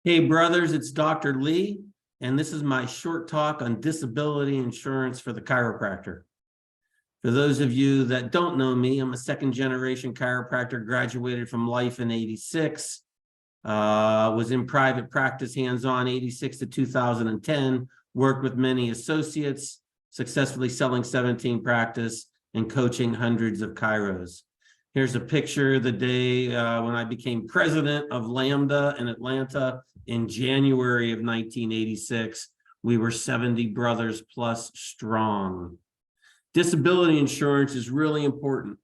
Hey, brothers, it's Dr. Lee, and this is my short talk on disability insurance for the chiropractor. For those of you that don't know me, I'm a second-generation chiropractor, graduated from Life in '86, was in private practice hands-on '86 to 2010, worked with many associates, successfully selling 17 practice and coaching hundreds of chiros. Here's a picture the day when I became president of Lambda in Atlanta in January of 1986. We were 70 brothers plus strong. Disability insurance is really important.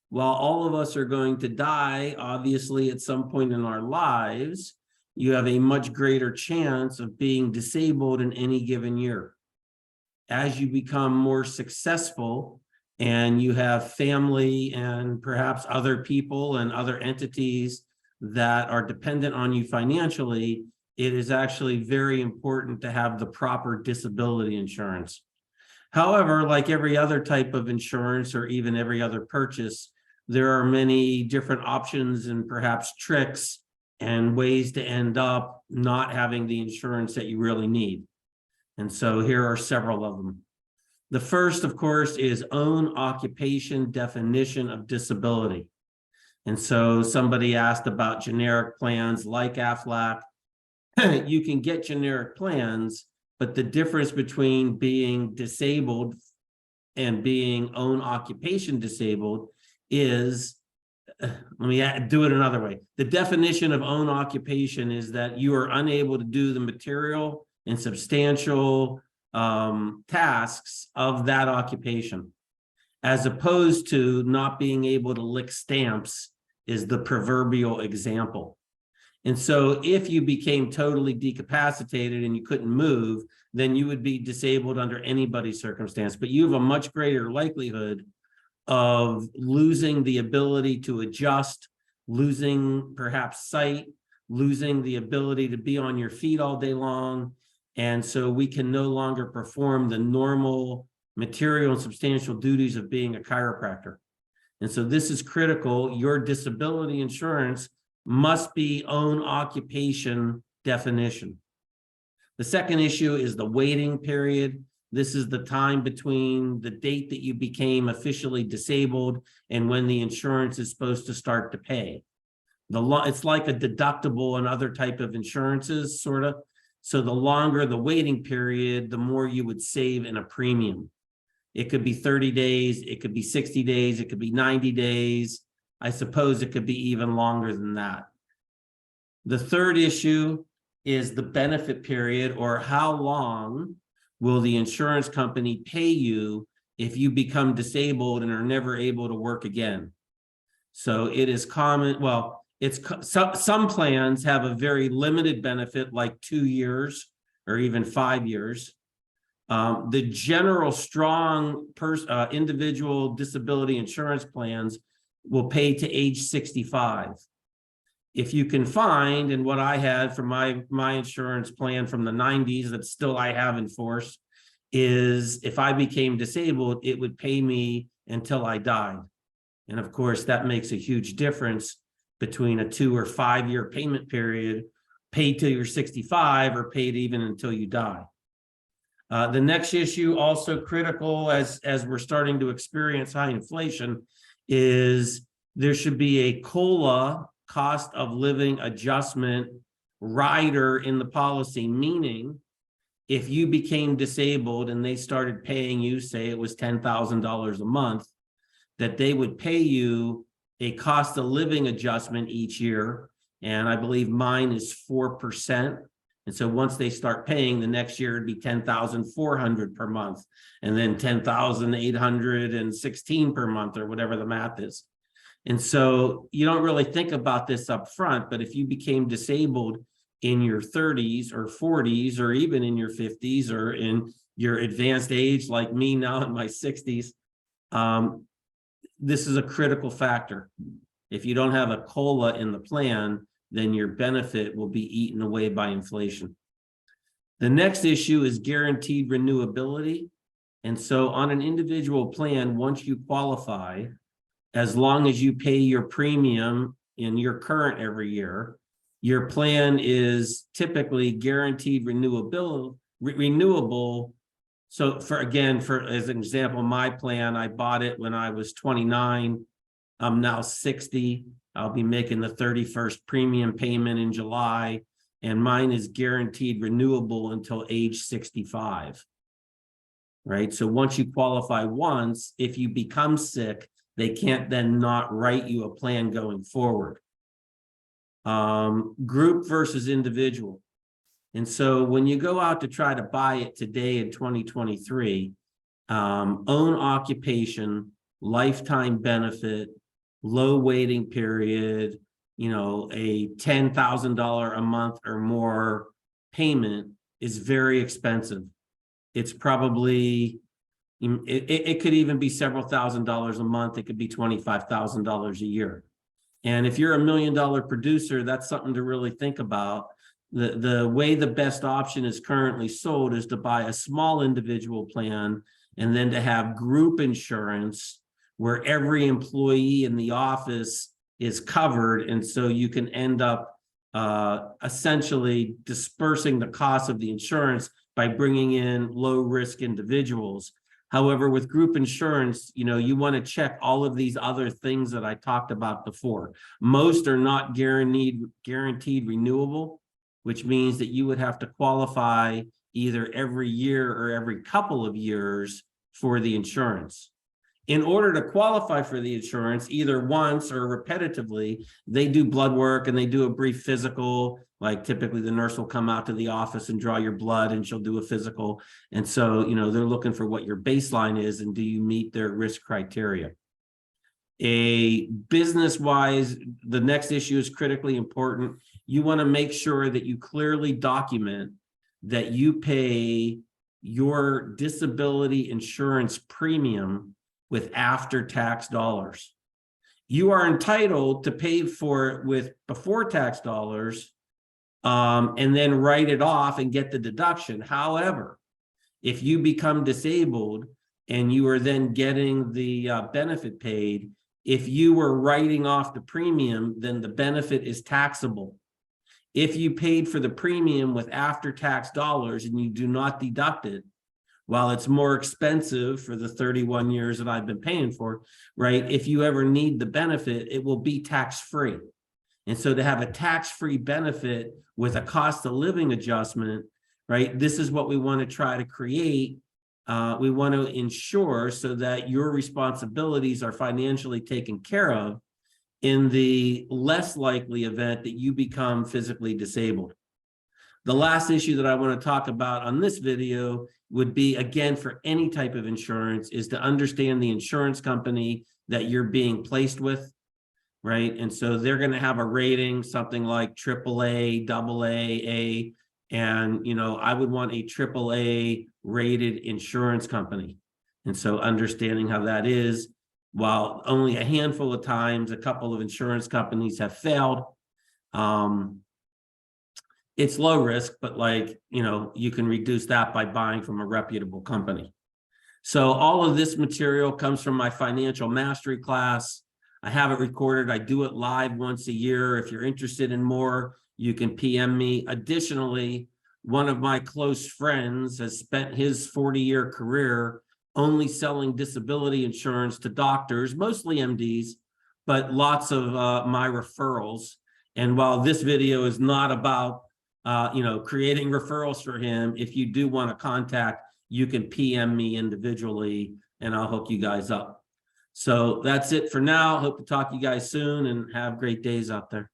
While all of us are going to die, obviously, at some point in our lives, you have a much greater chance of being disabled in any given year. As you become more successful, and you have family and perhaps other people and other entities that are dependent on you financially, it is actually very important to have the proper disability insurance. However, like every other type of insurance or even every other purchase, there are many different options and perhaps tricks and ways to end up not having the insurance that you really need. And so here are several of them. The first, of course, is own occupation definition of disability. And so somebody asked about generic plans like AFLAC. You can get generic plans, but the difference between being disabled and being own occupation disabled is, let me do it another way. The definition of own occupation is that you are unable to do the material and substantial tasks of that occupation, as opposed to not being able to lick stamps is the proverbial example. And so if you became totally decapacitated and you couldn't move, then you would be disabled under anybody's circumstance, but you have a much greater likelihood of losing the ability to adjust, losing perhaps sight, losing the ability to be on your feet all day long. And so we can no longer perform the normal material and substantial duties of being a chiropractor. And so this is critical. Your disability insurance must be own occupation definition. The second issue is the waiting period. This is the time between the date that you became officially disabled and when the insurance is supposed to start to pay. It's like a deductible and other type of insurances, sort of. So the longer the waiting period, the more you would save in a premium. It could be 30 days, it could be 60 days, it could be 90 days. I suppose it could be even longer than that. The third issue is the benefit period, or how long will the insurance company pay you if you become disabled and are never able to work again. So it is common, well, some plans have a very limited benefit, like 2 years or even 5 years. The general strong individual disability insurance plans will pay to age 65. If you can find, and what I had from my insurance plan from the 90s that still I have in force, is if I became disabled, it would pay me until I died. And of course, that makes a huge difference between a 2 or 5 year payment period, paid till you're 65 or paid even until you die. The next issue, also critical as we're starting to experience high inflation, is there should be a COLA, cost of living adjustment, rider in the policy, meaning if you became disabled and they started paying you, say it was $10,000 a month, that they would pay you a cost of living adjustment each year. And I believe mine is 4%. And so once they start paying, the next year it'd be $10,400 per month, and then $10,816 per month, or whatever the math is. And so you don't really think about this up front, but if you became disabled in your 30s or 40s, or even in your 50s, or in your advanced age, like me now in my 60s, this is a critical factor. If you don't have a COLA in the plan, then your benefit will be eaten away by inflation. The next issue is guaranteed renewability. And so on an individual plan, once you qualify, as long as you pay your premium in your current every year, Your plan is typically guaranteed renewable. So for as an example, my plan, I bought it when I was 29. I'm now 60. I'll be making the 31st premium payment in July, and mine is guaranteed renewable until age 65. Right? So once you qualify once, if you become sick, they can't then not write you a plan going forward. Group versus individual. And so when you go out to try to buy it today in 2023, own occupation, lifetime benefit, low waiting period, a $10,000 a month or more payment is very expensive. It's probably, it could even be several $1,000s a month. It could be $25,000 a year. And if you're $1 million producer, that's something to really think about. The way the best option is currently sold is to buy a small individual plan and then to have group insurance where every employee in the office is covered. And so you can end up essentially dispersing the cost of the insurance by bringing in low risk individuals. However, with group insurance, you want to check all of these other things that I talked about before. Most are not guaranteed renewable, which means that you would have to qualify either every year or every couple of years for the insurance. In order to qualify for the insurance, either once or repetitively, they do blood work and they do a brief physical. Like typically the nurse will come out to the office and draw your blood and she'll do a physical. And so, they're looking for what your baseline is and do you meet their risk criteria. A business-wise, the next issue is critically important. You want to make sure that you clearly document that you pay your disability insurance premium with after-tax dollars. You are entitled to pay for it with before-tax dollars and then write it off and get the deduction. However, if you become disabled and you are then getting the benefit paid, if you were writing off the premium, then the benefit is taxable. If you paid for the premium with after-tax dollars and you do not deduct it, while it's more expensive for the 31 years that I've been paying for, right? If you ever need the benefit, it will be tax-free. And so to have a tax-free benefit with a cost of living adjustment, right? This is what we want to try to create. We want to ensure so that your responsibilities are financially taken care of in the less likely event that you become physically disabled. The last issue that I want to talk about on this video would be, again, for any type of insurance, is to understand the insurance company that you're being placed with, right? And so they're going to have a rating, something like AAA, AA, A, and, I would want a AAA rated insurance company. And so understanding how that is, while only a handful of times a couple of insurance companies have failed, it's low risk, but you can reduce that by buying from a reputable company. So all of this material comes from my financial mastery class. I have it recorded. I do it live once a year. If you're interested in more, you can PM me. Additionally, one of my close friends has spent his 40-year career only selling disability insurance to doctors, mostly MDs, but lots of my referrals. And while this video is not about creating referrals for him, if you do want to contact, you can PM me individually and I'll hook you guys up. So that's it for now. Hope to talk to you guys soon and have great days out there.